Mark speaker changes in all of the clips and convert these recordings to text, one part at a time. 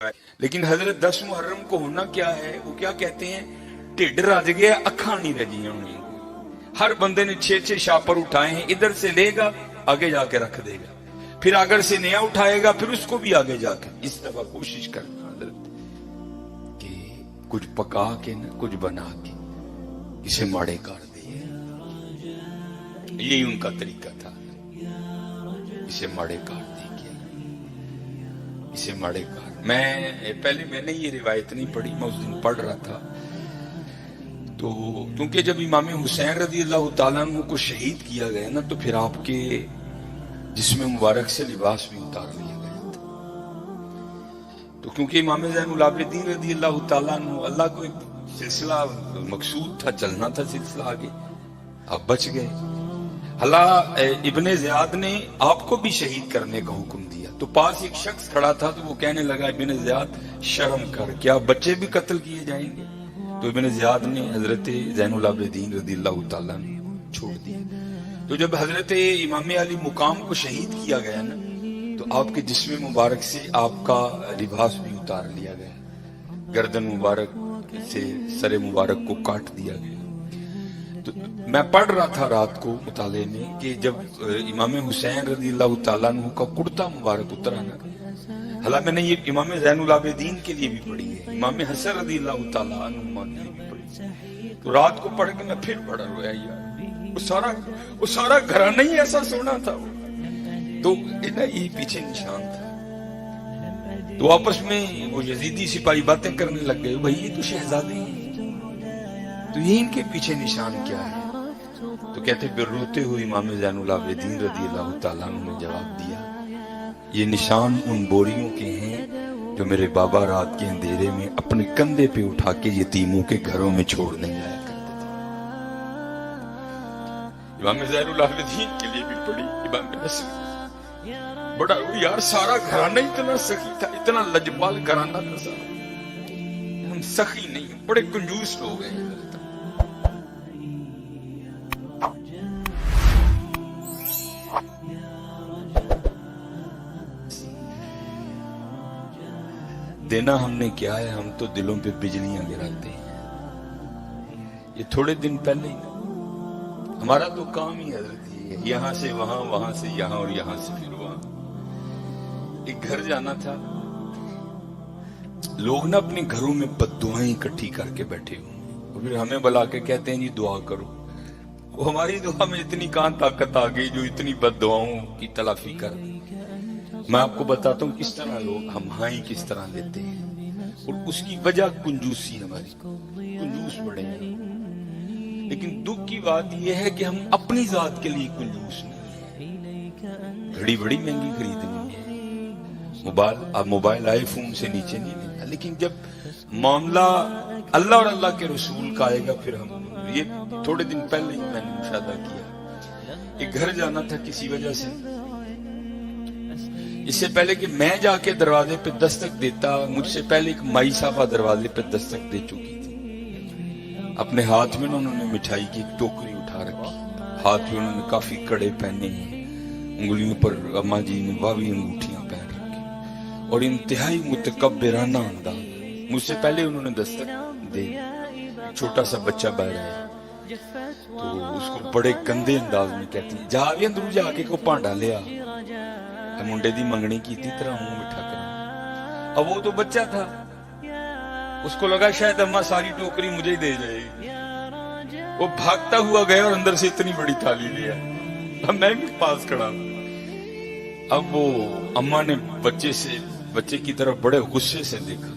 Speaker 1: लेकिन हजरत 10 मुहर्रम को होना क्या है, वो क्या कहते हैं, ढिड रज गया अखा नहीं रजियां होनी। हर बंदे ने 6-6 शापर उठाए हैं, इधर से लेगा आगे जाके रख देगा, फिर आगे से नया उठाएगा फिर उसको भी आगे जाके। इस दफा कोशिश करना हजरत कि कुछ पका के ना कुछ बना के इसे माड़े कर दिए, यही उनका तरीका था। इसे माड़े कर दिए, इसे माड़े कर। मैंने ये रिवायत नहीं पढ़ी, मैं उस दिन पढ़ रहा था तो, क्योंकि जब इमाम हुसैन रज़ी अल्लाह तआला अन्हु को शहीद किया गया ना, तो फिर आपके जिस्म मुबारक से लिबास भी उतार लिया गया था। तो क्योंकि इमाम ज़ैनुल आबिदीन रज़ी अल्लाह तआला अन्हु, अल्लाह को एक सिलसिला मकसूद था, चलना था सिलसिला आगे, आप बच गए। हला इब्ने ज़ियाद ने आपको भी शहीद करने का हुक्म दिया, तो पास एक शख्स खड़ा था, तो वो कहने लगा इब्ने ज़ियाद शर्म कर, क्या बच्चे भी कत्ल किए जाएंगे? तो इब्ने ज़ियाद ने हजरत ज़ैनुल आबिदीन रज़ियल्लाहु ताला अन्हु छोड़ दिया। तो जब हजरत इमाम अली मुकाम को शहीद किया गया ना, तो आपके जिस्म मुबारक से आपका लिबास भी उतार लिया गया, गर्दन मुबारक से सरे मुबारक को काट दिया गया। तो मैं पढ़ रहा था रात को मुताले में कि जब इमाम हुसैन रज़ियल्लाहु ताला अन्हु का कुर्ता मुबारक उतरा ना, हालांकि मैंने ये इमाम ज़ैनुल आबिदीन के लिए भी पढ़ी है, इमाम हसन रज़ियल्लाहु ताला अन्हु के लिए भी पढ़ी। तो रात को पढ़ के मैं फिर पढ़ा रोया यार, वो सारा घराना ही ऐसा सोना था वो, तो यही पीछे निशान था। तो आपस में वो यजीदी सिपाही बातें करने लग गए, भाई ये तो शहजादे हैं, तो ये इनके पीछे निशान क्या है? तो कहते फिर रोते हुए इमाम ज़ैनुल आबिदीन रज़ियल्लाहु ताला अन्हु ने जवाब दिया, ये निशान उन बोरियों के हैं जो मेरे बाबा रात के अंधेरे में अपने कंधे पे उठा के यतीमों के घरों में छोड़ने जाया करते थे। इमाम ज़ैनुल आबिदीन के लिए भी पड़ी, इमाम हसन बड़ा यार, सारा घराना इतना सखी था, इतना लजपाल घराना था सारा, हम सखी नहीं, बड़े कंजूस लोग हैं। देना हमने क्या है, हम तो दिलों पे बिजलियां गिराते हैं। ये थोड़े दिन पहले ही ना, हमारा तो काम ही हजरत है, यहां से वहां, वहां से यहां और यहां से फिर वहां। एक घर जाना था, लोग ना अपने घरों में बद्दुआएं इकट्ठी करके बैठे हुए, और फिर हमें बुला के कहते हैं जी दुआ करो। वो हमारी दुआ में इतनी कहां ताकत आ गई जो इतनी बद्दुआओं की तलाफी कर। मैं आपको बताता हूँ किस तरह लोग हम हाई किस तरह लेते हैं, और उसकी वजह कंजूसी, हमारी कंजूस बड़े हैं। लेकिन दुख की बात यह है कि हम अपनी जात के लिए कंजूस नहीं है। घड़ी बड़ी महंगी खरीदनी है, मोबाइल आईफोन से नीचे नहीं लेना, लेकिन जब मामला अल्लाह और अल्लाह के रसूल का आएगा फिर हम। ये थोड़े दिन पहले ही मैंने मुशाहिदा किया, एक घर जाना था किसी वजह से, इससे पहले कि मैं जाके दरवाजे पे दस्तक देता, मुझसे पहले एक माई साहबा दरवाजे पे दस्तक दे चुकी थी। अपने हाथ में ना उन्होंने मिठाई की एक टोकरी उठा रखी, हाथ में उन्होंने काफी कड़े पहने हैं, उंगलियों पर अम्मा जी ने वावी अंगूठियां पहन रखी, और इंतहाई मुतकब्बिराना अंदाज। मुझसे पहले उन्होंने दस्तक दे, छोटा सा बच्चा बह रहा है, तो उसको बड़े गंदे अंदाज में कहती है, जा भी अंदर जाके को भांडा लिया, मुंडे दी मंगनी की थी, तरह मुंह मिठा कर। अब वो तो बच्चा था, उसको लगा शायद अम्मा सारी टोकरी मुझे ही दे जाएगी। वो भागता हुआ गया और अंदर से इतनी बड़ी थाली लिया। अब मैं भी पास खड़ा। अब वो अम्मा ने बच्चे की तरफ बड़े गुस्से से देखा,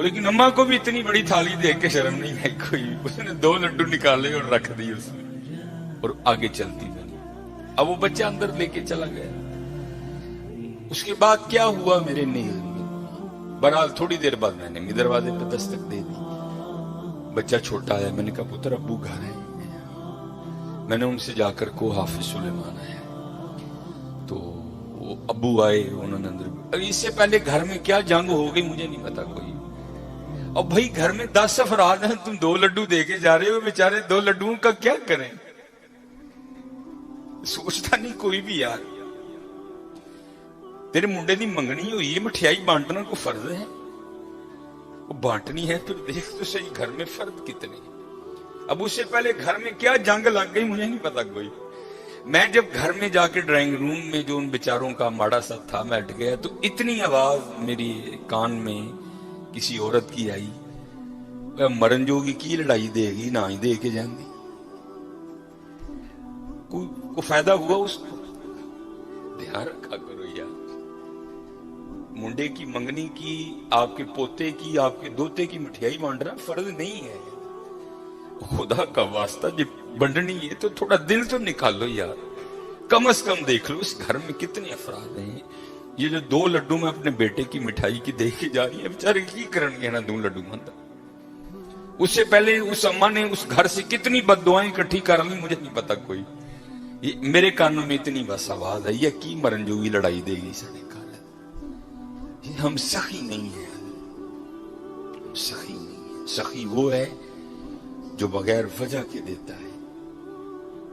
Speaker 1: लेकिन अम्मा को भी इतनी बड़ी थाली देख के शर्म नहीं आई कोई। उसने 2 लड्डू निकाले और रख दिए उसमें, और आगे चलती बनी। अब वो बच्चा अंदर लेके चला गया। उसके बाद क्या हुआ मेरे नील में, बहरहाल थोड़ी देर बाद मैंने भी दरवाजे पे दस्तक दे दी। बच्चा छोटा है, मैंने कहा पुत्र अब्बू घर है। मैंने उनसे जाकर को हाफिज सुलेमान आया, तो वो अब्बू आए, उन्होंने अंदर। इससे पहले घर में क्या जंग हो गई मुझे नहीं पता कोई। अब भाई घर में 10 अफराद हैं, तुम 2 लड्डू देके जा रहे हो, बेचारे 2 लड्डुओं का क्या करें? सोचता नहीं कोई भी यार। तेरे मुंडे दी मंगनी हुई है, मिठाई बांटना को फर्ज है? वो बांटनी है, फिर देख तो सही घर में फर्द कितने। अब उससे पहले घर में क्या जंग लग गई मुझे नहीं पता कोई। मैं जब घर में जाके ड्राइंग रूम में जो उन बेचारों का माड़ा सा था मैं हट गया, तो इतनी आवाज मेरी कान में किसी औरत की आई, मरन जोगी की लड़ाई देगी ना ही दे के जाती, को फायदा हुआ उसको? ध्यान रखा करो यार, मुंडे की मंगनी की, आपके पोते की, आपके दोते की मिठाई बांटना फर्ज नहीं है। खुदा का वास्ता जब बंटनी है तो थोड़ा दिल तो निकालो यार, कम से कम देख लो इस घर में कितने अफराद हैं। ये जो 2 लड्डू मैं अपने बेटे की मिठाई की देख के जा रही है, बेचारे की करनगे ना 2 लड्डू मंदा। उससे पहले उस अम्मा ने उस घर से कितनी बददुआएं इकट्ठी कर ली मुझे नहीं पता कोई। मेरे कानों में इतनी बस आवाज है, ये की मरन जोगी लड़ाई देगी सने काल। हम सखी नहीं है, सखी नहीं है। सखी वो है जो बगैर वजह के देता है,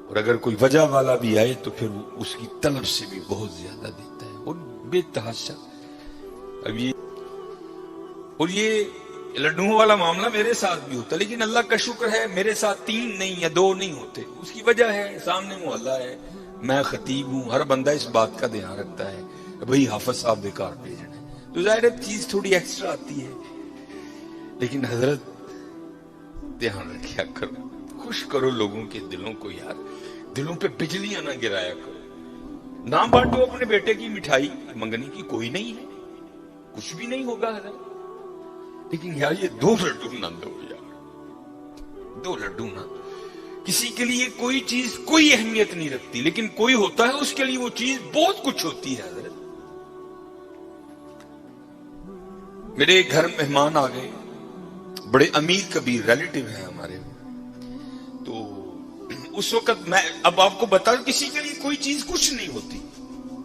Speaker 1: और अगर कोई वजह वाला भी आए तो फिर उसकी तलब से भी बहुत ज्यादा देता है, और बेतहाशा। अब ये लड्डुओं वाला मामला मेरे साथ भी होता, लेकिन अल्लाह का शुक्र है मेरे साथ 3 नहीं या 2 नहीं होते। उसकी वजह है सामने मोहल्ला है, मैं खतीब हूं, हर बंदा इस बात का ध्यान रखता है भाई हाफिज साहब बेकार भेजना है, तो जाहिर चीज थोड़ी एक्स्ट्रा आती है। लेकिन हजरत ध्यान रखा करो, खुश करो लोगों के दिलों को यार, दिलों पे बिजलियां ना गिराया करो। ना बांटो अपने बेटे की मिठाई मंगनी की, कोई नहीं है, कुछ भी नहीं होगा हजरत। लेकिन यार ये 2 लड्डू ना दो यार, 2 लड्डू ना। किसी के लिए कोई चीज कोई अहमियत नहीं रखती, लेकिन कोई होता है उसके लिए वो चीज बहुत कुछ होती है हजरत। मेरे घर मेहमान आ गए, बड़े अमीर कबीर रिलेटिव हैं हमारे, तो उस वक्त मैं अब आपको बता, किसी के लिए कोई चीज कुछ नहीं होती।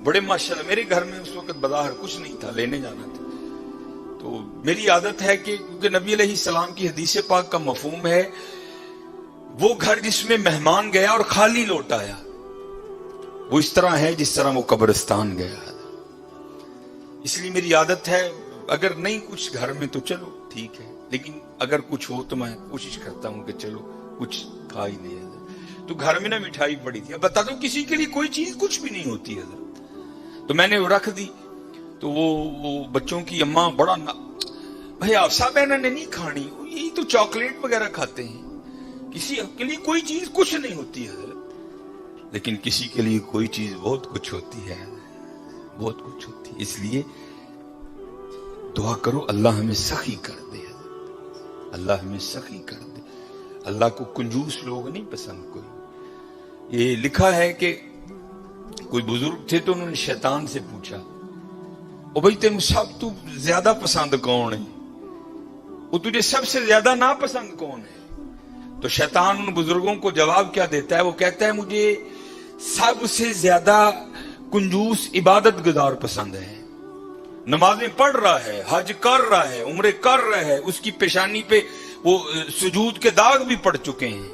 Speaker 1: बड़े माशाल्लाह मेरे घर में उस वक्त बाहर कुछ नहीं था, लेने जाना था। तो मेरी आदत है कि क्योंकि नबी अलैहिस्सलाम की हदीस पाक का मफहूम है, वो घर जिसमें मेहमान गया और खाली लौट आया वो इस तरह है जिस तरह वो कब्रिस्तान गया। इसलिए मेरी आदत है अगर नहीं कुछ घर में तो चलो ठीक है, लेकिन अगर कुछ हो तो मैं कोशिश करता हूं कि चलो कुछ खा ही ले। तो घर में ना मिठाई पड़ी थी, अब बता दो किसी के लिए कोई चीज कुछ भी नहीं होती है, तो मैंने वो रख दी। तो वो बच्चों की अम्मा बड़ा भाई आफसा बहना ने नहीं खानी, यही तो चॉकलेट वगैरह खाते हैं, किसी के लिए कोई चीज कुछ नहीं होती है, लेकिन किसी के लिए कोई चीज बहुत कुछ होती है, बहुत कुछ होती है। इसलिए दुआ करो अल्लाह हमें सखी कर दे, अल्लाह हमें सखी कर दे। अल्लाह को कंजूस लोग नहीं पसंद कोई। ये लिखा है कि कोई बुजुर्ग थे तो उन्होंने शैतान से पूछा, ओ भाई तेन सब तू ज्यादा पसंद कौन है, वो तुझे सबसे ज्यादा नापसंद कौन है? तो शैतान उन बुजुर्गों को जवाब क्या देता है? वो कहता है मुझे सबसे ज्यादा कंजूस इबादत गुजार पसंद है, नमाजें पढ़ रहा है, हज कर रहा है, उम्रे कर रहा है, उसकी पेशानी पे वो सुजूद के दाग भी पड़ चुके हैं,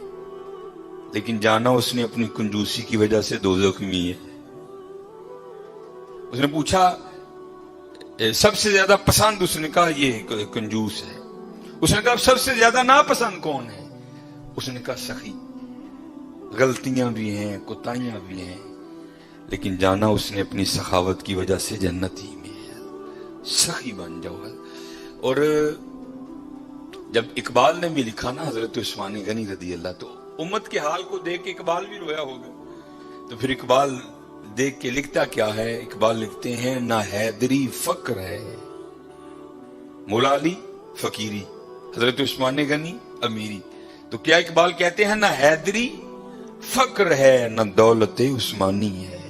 Speaker 1: लेकिन जाना उसने अपनी कंजूसी की वजह से दोज़ख में है। उसने पूछा सबसे ज्यादा पसंद, उसने कहा ये कंजूस है। उसने कहा सबसे ज्यादा नापसंद कौन है? उसने कहा सखी। गलतियां भी हैं, कोताहियां भी हैं, लेकिन जाना उसने अपनी सखावत की वजह से जन्नत ही में है। सखी बन जाओ। और जब इकबाल ने भी लिखा ना हजरत उस्मान गनी रदी अल्लाह, तो उम्मत के हाल को देख के इकबाल भी रोया होगा। तो फिर इकबाल देख के लिखता क्या है? इकबाल लिखते हैं ना हैदरी फक्र है, मौला अली फकीरी, हजरत उस्मान गनी अमीरी। तो क्या इकबाल कहते हैं ना हैदरी फक्र है, न दौलत उस्मानी है।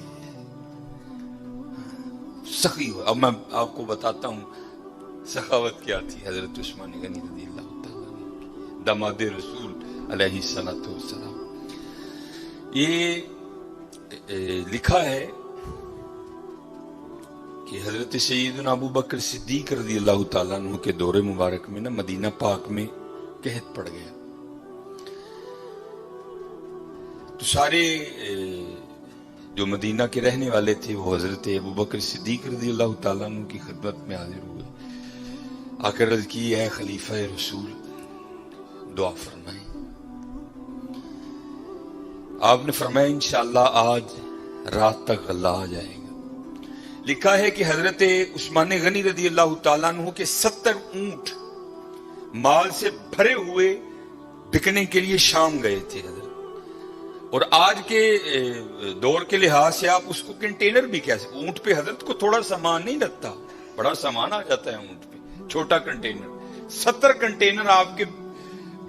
Speaker 1: सखी। अब मैं आपको बताता हूं सखावत क्या थी हजरत उस्मान गनी रज़ी अल्लाह तआला अन्हु, दामाद रसूल अलैहिस्सलातु वस्सलाम। ये लिखा है कि हजरत सैयदना अबू बकर सिद्दीक रज़ी अल्लाह तआला अन्हु के दौरे मुबारक में ना मदीना पाक में कहत पड़ गया। तो सारे जो मदीना के रहने वाले थे वो हजरत अबू बकर सिद्दीक रज़ी अल्लाह ताला अन्हु की खिदमत में हाजिर हुए। आकर अर्ज की, है खलीफा रसूल दुआ फरमाएं। आपने फरमाया इंशाअल्लाह आज रात तक अल्लाह आ जाएगा। लिखा है कि हजरत उस्मान गनी रज़ी अल्लाह ताला अन्हु के 70 ऊंट माल से भरे हुए बिकने के लिए शाम गए थे हजरत। और आज के दौर के लिहाज से आप उसको कंटेनर भी कह सकते। ऊंट पे हजरत को थोड़ा सामान नहीं लगता, बड़ा सामान आ जाता है ऊंट पे, छोटा कंटेनर। 70 कंटेनर आपके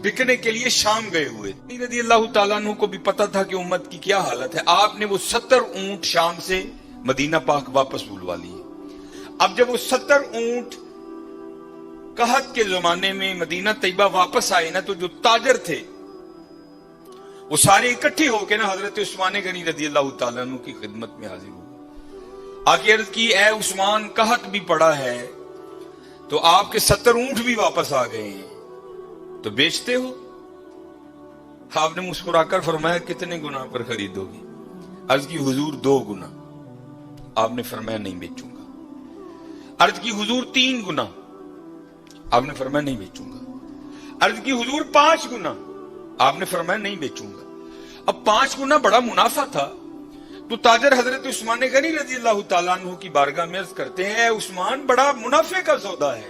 Speaker 1: बिकने के लिए शाम गए हुए। रज़ी अल्लाह ताला अन्हु को भी पता था कि उम्मत की क्या हालत है। आपने वो 70 ऊंट शाम से मदीना पाक वापस बुलवा लिए। अब जब वो 70 ऊंट कहत के जमाने में मदीना तैयबा वापस आए ना, तो जो ताजर थे वो सारे इकट्ठे होकर ना हजरत उस्मान गनी रज़ी अल्लाह ताला अन्हु की खिदमत में हाजिर हुए। आगे अर्ज की, ए उस्मान कहत भी पड़ा है तो आपके 70 ऊंट भी वापस आ गए हैं, तो बेचते हो? आपने मुस्कुराकर फरमाया कितने गुना पर खरीदोगे? अर्ज की, हुजूर 2 गुना। आपने फरमाया नहीं बेचूंगा। अर्ज की, हुजूर 3 गुना। आपने फरमाया नहीं बेचूंगा। अर्ज की, हुजूर 5 गुना। आपने फरमाया नहीं बेचूंगा। अब 5 गुना बड़ा मुनाफा था, तो ताजर हजरत उस्मान गनी रज़ी अल्लाह ताला अन्हु की बारगाह में अर्ज करते हैं, उस्मान बड़ा मुनाफे का सौदा है,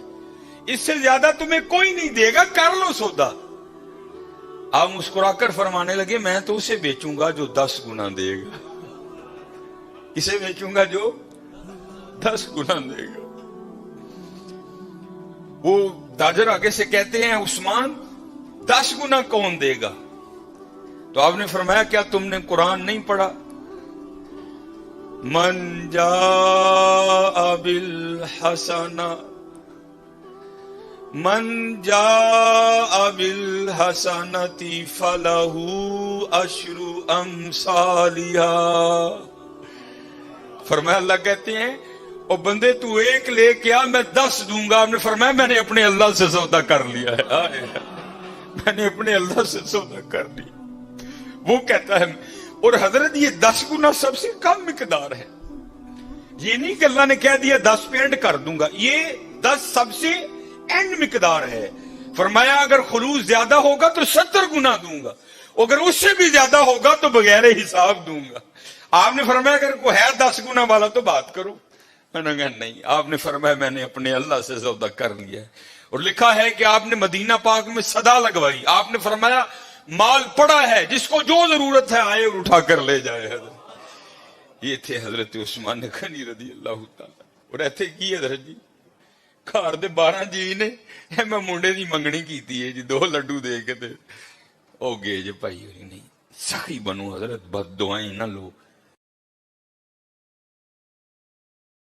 Speaker 1: इससे ज्यादा तुम्हें कोई नहीं देगा, कर लो सौदा। आप मुस्कुराकर फरमाने लगे, मैं तो उसे बेचूंगा जो 10 गुना देगा। इसे बेचूंगा जो 10 गुना देगा। वो ताजर आगे से कहते हैं, उस्मान 10 गुना कौन देगा? तो आपने फरमाया, क्या तुमने कुरान नहीं पढ़ा? मन जाअ बिल हसना, मन जाअ बिल हसनति फलहू अश्रु अमसालिहा। फरमाया, अल्लाह कहते हैं, ओ बंदे तू 1 लेके आ, मैं 10 दूंगा। आपने फरमाया, मैंने अपने अल्लाह से सौदा कर लिया है। मैंने अपने अल्लाह से सौदा कर लिया। वो कहता है, और हजरत ये 10 गुना सबसे कम मिकदार है। ये नहीं कि अल्लाह ने कह दिया 10 पे एंड कर दूंगा, ये 10 सबसे एंड मिकदार है। फरमाया अगर खुलूस ज्यादा होगा तो 70 गुना दूंगा, अगर उससे भी ज्यादा होगा तो बगैर हिसाब दूंगा। आपने फरमाया अगर कोई है 10 गुना वाला तो बात करो। मैंने कहा नहीं। आपने फरमाया मैंने अपने अल्लाह से सौदा कर लिया है। और लिखा है कि आपने मदीना पाक में सदा लगवाई। आपने फरमाया माल पड़ा है, जिसको जो जरूरत है आए और उठा कर ले जाए। ये थे हजरत उस्मान गनी रज़ी अल्लाह ताला। और ऐसे की हजरत जी घर दे 12 जी ने मैं मुंडे की मंगनी की है जी, 2 लड्डू दे के ते ओ गए जे भाई। नहीं सखी बनो हजरत, बद दुआएं ना लो।